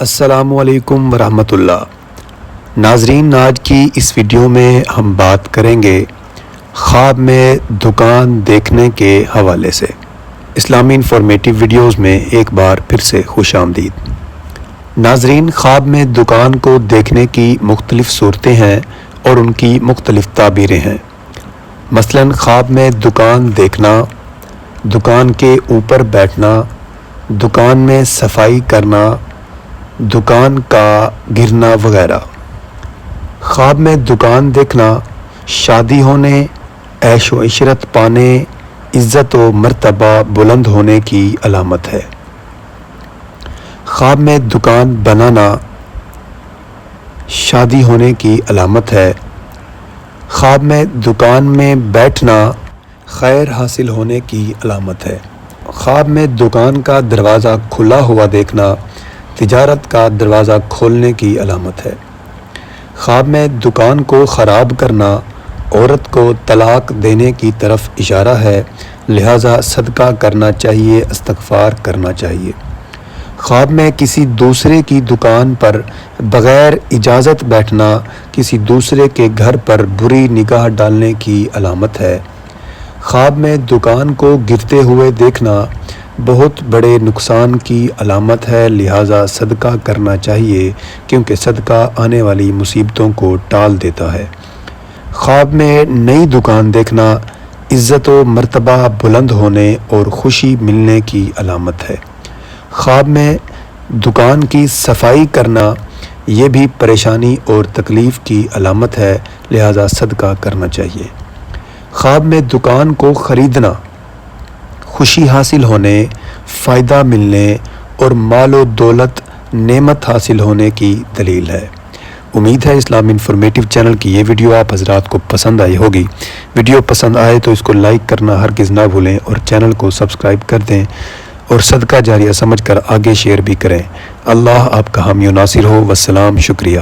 السلام علیکم ورحمۃ اللہ۔ ناظرین، آج کی اس ویڈیو میں ہم بات کریں گے خواب میں دکان دیکھنے کے حوالے سے۔ اسلامی انفارمیٹیو ویڈیوز میں ایک بار پھر سے خوش آمدید۔ ناظرین، خواب میں دکان کو دیکھنے کی مختلف صورتیں ہیں اور ان کی مختلف تعبیریں ہیں۔ مثلاً خواب میں دکان دیکھنا، دکان کے اوپر بیٹھنا، دکان میں صفائی کرنا، دکان کا گرنا وغیرہ۔ خواب میں دکان دیکھنا شادی ہونے، عیش و عشرت پانے، عزت و مرتبہ بلند ہونے کی علامت ہے۔ خواب میں دکان بنانا شادی ہونے کی علامت ہے۔ خواب میں دکان میں بیٹھنا خیر حاصل ہونے کی علامت ہے۔ خواب میں دکان کا دروازہ کھلا ہوا دیکھنا تجارت کا دروازہ کھولنے کی علامت ہے۔ خواب میں دکان کو خراب کرنا عورت کو طلاق دینے کی طرف اشارہ ہے، لہذا صدقہ کرنا چاہیے، استغفار کرنا چاہیے۔ خواب میں کسی دوسرے کی دکان پر بغیر اجازت بیٹھنا کسی دوسرے کے گھر پر بری نگاہ ڈالنے کی علامت ہے۔ خواب میں دکان کو گرتے ہوئے دیکھنا بہت بڑے نقصان کی علامت ہے، لہذا صدقہ کرنا چاہیے کیونکہ صدقہ آنے والی مصیبتوں کو ٹال دیتا ہے۔ خواب میں نئی دکان دیکھنا عزت و مرتبہ بلند ہونے اور خوشی ملنے کی علامت ہے۔ خواب میں دکان کی صفائی کرنا یہ بھی پریشانی اور تکلیف کی علامت ہے، لہذا صدقہ کرنا چاہیے۔ خواب میں دکان کو خریدنا خوشی حاصل ہونے، فائدہ ملنے اور مال و دولت نعمت حاصل ہونے کی دلیل ہے۔ امید ہے اسلامی انفارمیٹیو چینل کی یہ ویڈیو آپ حضرات کو پسند آئی ہوگی۔ ویڈیو پسند آئے تو اس کو لائک کرنا ہرگز نہ بھولیں اور چینل کو سبسکرائب کر دیں اور صدقہ جاریہ سمجھ کر آگے شیئر بھی کریں۔ اللہ آپ کا حامی و ناصر ہو۔ والسلام، شکریہ۔